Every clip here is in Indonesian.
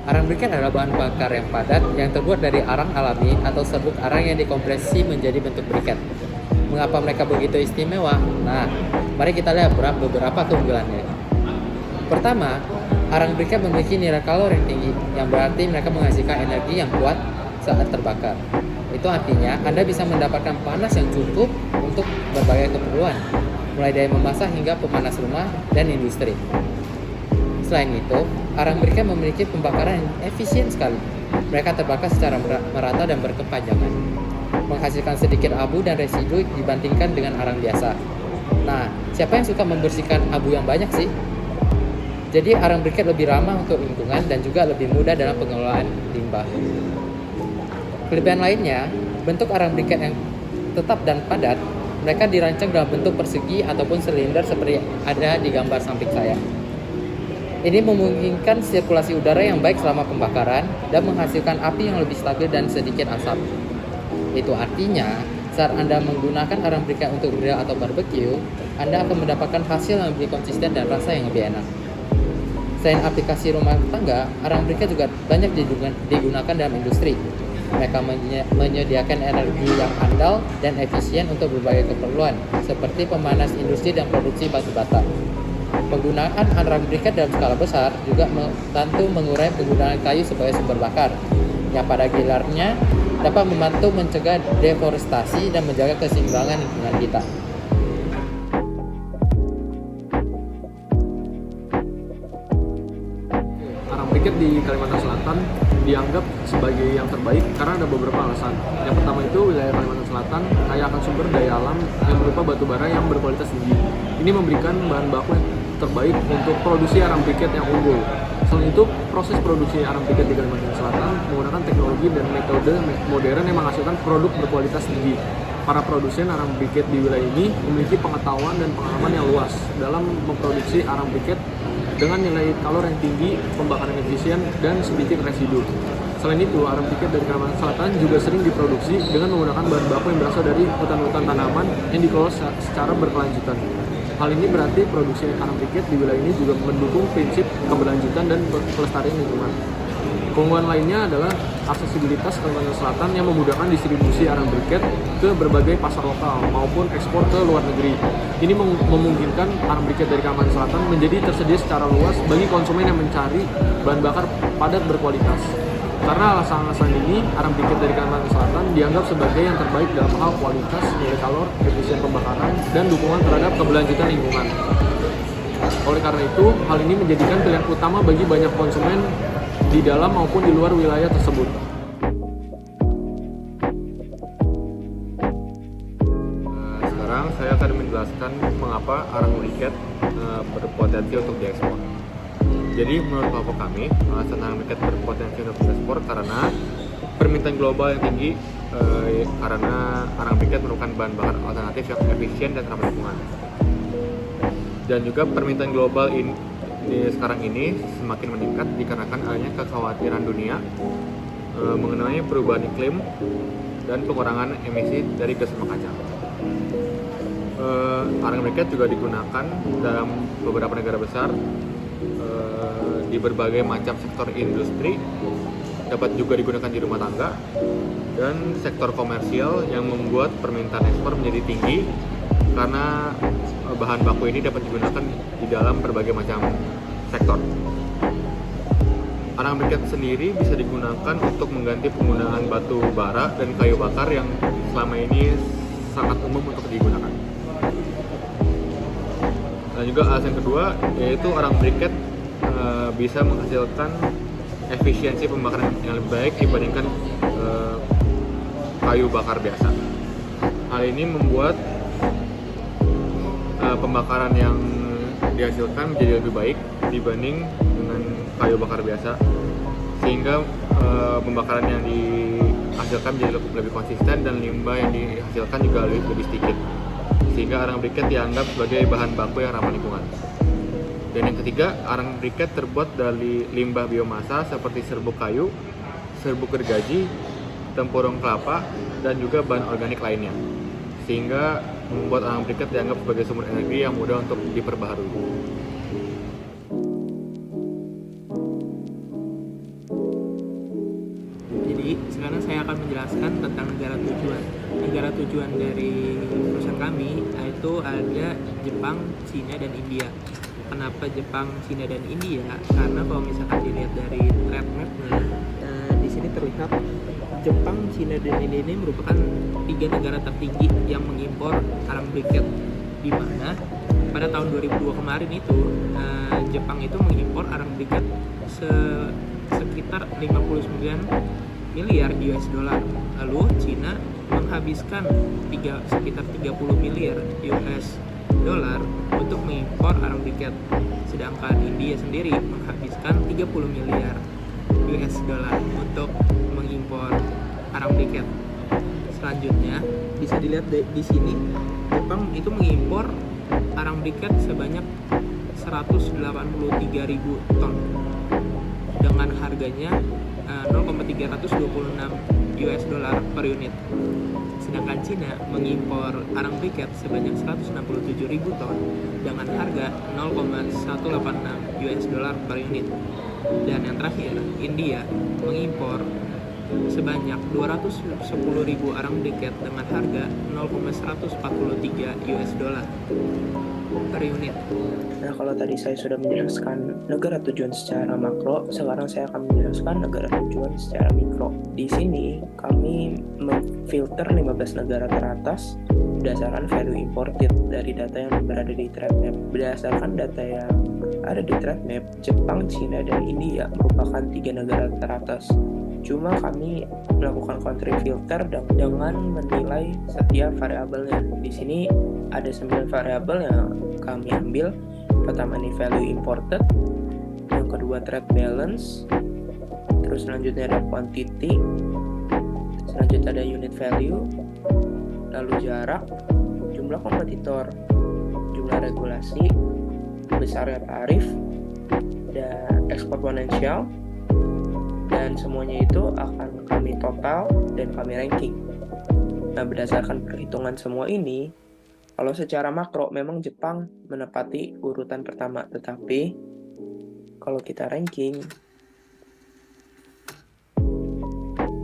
Arang briket adalah bahan bakar yang padat yang terbuat dari arang alami atau serbuk arang yang dikompresi menjadi bentuk briket. Mengapa mereka begitu istimewa? Nah, mari kita lihat beberapa keunggulannya. Pertama, arang briket memiliki nilai kalori yang tinggi, yang berarti mereka menghasilkan energi yang kuat saat terbakar. Itu artinya Anda bisa mendapatkan panas yang cukup untuk berbagai keperluan, mulai dari memasak hingga pemanas rumah dan industri. Selain itu, arang briket memiliki pembakaran yang efisien sekali. Mereka terbakar secara merata dan berkepanjangan, menghasilkan sedikit abu dan residu dibandingkan dengan arang biasa. Nah, siapa yang suka membersihkan abu yang banyak sih? Jadi arang briket lebih ramah untuk lingkungan dan juga lebih mudah dalam pengelolaan limbah. Kelebihan lainnya, bentuk arang briket yang tetap dan padat, mereka dirancang dalam bentuk persegi ataupun silinder seperti ada di gambar samping saya. Ini memungkinkan sirkulasi udara yang baik selama pembakaran dan menghasilkan api yang lebih stabil dan sedikit asap. Itu artinya, saat Anda menggunakan arang briket untuk grill atau barbecue, Anda akan mendapatkan hasil yang lebih konsisten dan rasa yang lebih enak. Selain aplikasi rumah tangga, arang briket juga banyak digunakan dalam industri. Mereka menyediakan energi yang andal dan efisien untuk berbagai keperluan, seperti pemanas industri dan produksi batu bata. Penggunaan arang briket dalam skala besar juga membantu mengurai penggunaan kayu sebagai sumber bakar, yang pada gilirannya dapat membantu mencegah deforestasi dan menjaga keseimbangan lingkungan kita. Arang briket di Kalimantan Selatan dianggap sebagai yang terbaik karena ada beberapa alasan. Yang pertama itu wilayah Kalimantan Selatan kaya akan sumber daya alam yang berupa batu bara yang berkualitas tinggi. Ini memberikan bahan baku yang terbaik untuk produksi arang briket yang unggul. Selain itu, proses produksi arang briket di Kalimantan Selatan menggunakan teknologi dan metode modern yang menghasilkan produk berkualitas tinggi. Para produsen arang briket di wilayah ini memiliki pengetahuan dan pengalaman yang luas dalam memproduksi arang briket dengan nilai kalori yang tinggi, pembakaran efisien, dan sedikit residu. Selain itu, arang briket dari Kalimantan Selatan juga sering diproduksi dengan menggunakan bahan baku yang berasal dari hutan-hutan tanaman yang dikelola secara berkelanjutan. Hal ini berarti produksi arang briket di wilayah ini juga mendukung prinsip keberlanjutan dan pelestarian lingkungan. Keunggulan lainnya adalah aksesibilitas Kalimantan Selatan yang memudahkan distribusi arang briket ke berbagai pasar lokal maupun ekspor ke luar negeri. Ini memungkinkan arang briket dari Kalimantan Selatan menjadi tersedia secara luas bagi konsumen yang mencari bahan bakar padat berkualitas. Karena alasan-alasan ini, arang briket dari Kalimantan Selatan dianggap sebagai yang terbaik dalam hal kualitas, nilai kalori, efisien pembakaran, dan dukungan terhadap keberlanjutan lingkungan. Oleh karena itu, hal ini menjadikan pilihan utama bagi banyak konsumen di dalam maupun di luar wilayah tersebut. Sekarang saya akan menjelaskan mengapa arang briket berpotensi untuk diekspor. Jadi menurut kelompok kami, alasan arang briket berpotensi untuk diekspor karena permintaan global yang tinggi, karena arang briket merupakan bahan bakar alternatif yang efisien dan ramah lingkungan. Dan juga permintaan global sekarang ini semakin meningkat dikarenakan adanya kekhawatiran dunia mengenai perubahan iklim dan pengurangan emisi dari gas rumah kaca. Arang briket juga digunakan dalam beberapa negara besar di berbagai macam sektor industri, dapat juga digunakan di rumah tangga dan sektor komersial yang membuat permintaan ekspor menjadi tinggi karena bahan baku ini dapat digunakan di dalam berbagai macam sektor. Arang briket sendiri bisa digunakan untuk mengganti penggunaan batu bara dan kayu bakar yang selama ini sangat umum untuk digunakan. Dan juga alasan kedua yaitu arang briket bisa menghasilkan efisiensi pembakaran yang lebih baik dibandingkan kayu bakar biasa. Hal ini membuat pembakaran yang dihasilkan menjadi lebih baik dibanding dengan kayu bakar biasa, sehingga pembakaran yang dihasilkan menjadi lebih konsisten dan limbah yang dihasilkan juga lebih sedikit, sehingga arang briket dianggap sebagai bahan baku yang ramah lingkungan. Dan yang ketiga, arang briket terbuat dari limbah biomasa seperti serbuk kayu, serbuk gergaji, tempurung kelapa, dan juga bahan organik lainnya, sehingga membuat arang briket dianggap sebagai sumber energi yang mudah untuk diperbaharui. menjelaskan tentang negara tujuan. Negara tujuan dari perusahaan kami itu ada Jepang, Cina, dan India. Kenapa Jepang, Cina, dan India? Karena kalau misalkan dilihat dari trade map-nya, di sini terlihat Jepang, Cina, dan India ini merupakan 3 negara tertinggi yang mengimpor arang briket, di mana pada tahun 2002 kemarin itu Jepang itu mengimpor arang briket sekitar 59 miliar US dollar. Lalu Cina menghabiskan sekitar 30 miliar US dollar untuk mengimpor arang briket. Sedangkan India sendiri menghabiskan 30 miliar US dollar untuk mengimpor arang briket. Selanjutnya bisa dilihat di sini, Jepang itu mengimpor arang briket sebanyak 183.000 ton dengan harganya 0,326 US dollar per unit. Sedangkan Cina mengimpor arang briket sebanyak 167.000 ton dengan harga 0,186 US dollar per unit. Dan yang terakhir, India mengimpor sebanyak 210.000 arang briket dengan harga 0,143 US dollar per unit. Nah, kalau tadi saya sudah menjelaskan negara tujuan secara makro, sekarang saya akan menjelaskan negara tujuan secara mikro. Di sini kami memfilter 15 negara teratas berdasarkan value imported dari data yang berada di trade map. Berdasarkan data yang ada di trade map, Jepang, Cina, dan India merupakan 3 negara teratas. Cuma kami melakukan country filter dengan menilai setiap variabelnya. Di sini ada 9 variabel yang kami ambil. Pertama ini value imported, yang kedua trade balance, terus selanjutnya ada quantity, selanjutnya ada unit value, lalu jarak, jumlah kompetitor, jumlah regulasi, besarnya tarif, dan eksponensial. Dan semuanya itu akan kami total dan kami ranking. Nah, berdasarkan perhitungan semua ini, kalau secara makro memang Jepang menepati urutan pertama, tetapi kalau kita ranking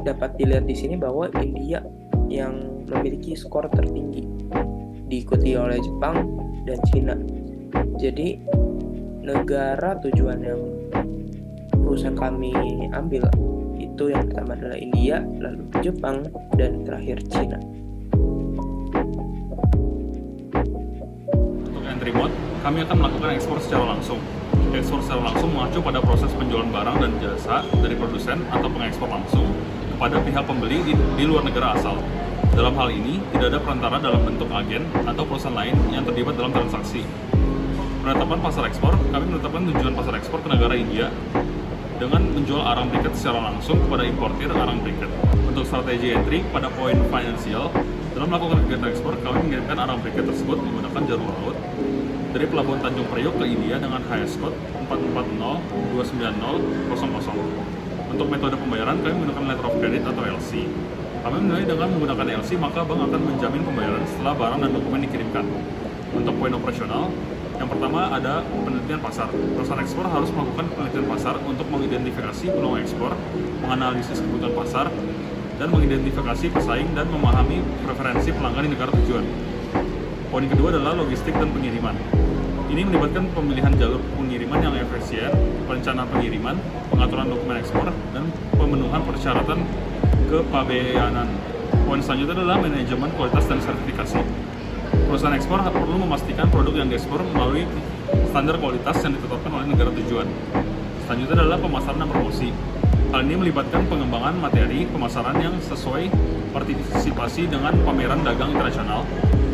dapat dilihat di sini bahwa India yang memiliki skor tertinggi, diikuti oleh Jepang dan Cina. Jadi negara tujuan yang perusahaan kami ambil itu yang pertama adalah India, lalu Jepang, dan terakhir Cina. Untuk entry mode, kami akan melakukan ekspor secara langsung. Ekspor secara langsung mengacu pada proses penjualan barang dan jasa dari produsen atau pengekspor langsung kepada pihak pembeli di luar negara asal. Dalam hal ini, tidak ada perantara dalam bentuk agen atau perusahaan lain yang terlibat dalam transaksi. Penetapan pasar ekspor, kami menetapkan tujuan pasar ekspor ke negara India dengan menjual arang briket secara langsung kepada importir arang briket. Untuk strategi entry pada poin finansial, dalam melakukan kegiatan ekspor, kami mengirimkan arang briket tersebut menggunakan jalur laut dari Pelabuhan Tanjung Priok ke India dengan HS code 4402900. Untuk metode pembayaran, kami menggunakan letter of credit atau LC. Kami menilai dengan menggunakan LC, maka bank akan menjamin pembayaran setelah barang dan dokumen dikirimkan. Untuk poin operasional, yang pertama ada penelitian pasar. Perusahaan ekspor harus melakukan penelitian pasar untuk mengidentifikasi peluang ekspor, menganalisis kebutuhan pasar, dan mengidentifikasi pesaing dan memahami preferensi pelanggan di negara tujuan. Poin kedua adalah logistik dan pengiriman. Ini melibatkan pemilihan jalur pengiriman yang efisien, perencanaan pengiriman, pengaturan dokumen ekspor, dan pemenuhan persyaratan kepabeanan. Poin selanjutnya adalah manajemen kualitas dan sertifikasi. Perusahaan ekspor perlu memastikan produk yang diekspor melalui standar kualitas yang ditetapkan oleh negara tujuan. Selanjutnya adalah pemasaran dan promosi. Hal ini melibatkan pengembangan materi pemasaran yang sesuai partisipasi dengan pameran dagang internasional,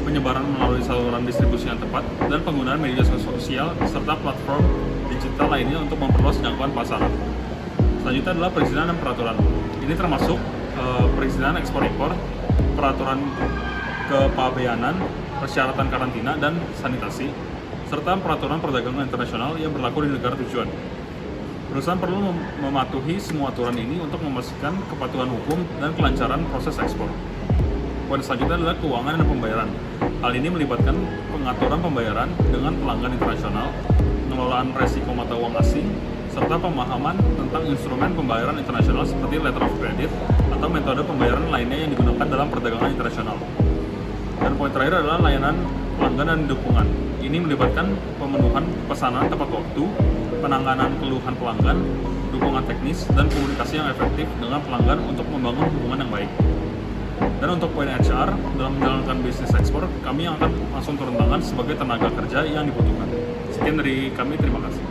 penyebaran melalui saluran distribusi yang tepat, dan penggunaan media sosial serta platform digital lainnya untuk memperluas jangkauan pasaran. Selanjutnya adalah perizinan dan peraturan. Ini termasuk perizinan ekspor-impor, peraturan kepabeanan, persyaratan karantina dan sanitasi, serta peraturan perdagangan internasional yang berlaku di negara tujuan. Perusahaan perlu mematuhi semua aturan ini untuk memastikan kepatuhan hukum dan kelancaran proses ekspor. Poin selanjutnya adalah keuangan dan pembayaran. Hal ini melibatkan pengaturan pembayaran dengan pelanggan internasional, pengelolaan resiko mata uang asing, serta pemahaman tentang instrumen pembayaran internasional seperti letter of credit atau metode pembayaran lainnya yang digunakan dalam perdagangan internasional. Dan poin terakhir adalah layanan pelanggan dan dukungan. Ini melibatkan pemenuhan pesanan tepat waktu, penanganan keluhan pelanggan, dukungan teknis, dan komunikasi yang efektif dengan pelanggan untuk membangun hubungan yang baik. Dan untuk poin HR, dalam menjalankan bisnis ekspor, kami akan langsung turun tangan sebagai tenaga kerja yang dibutuhkan. Sekian dari kami, terima kasih.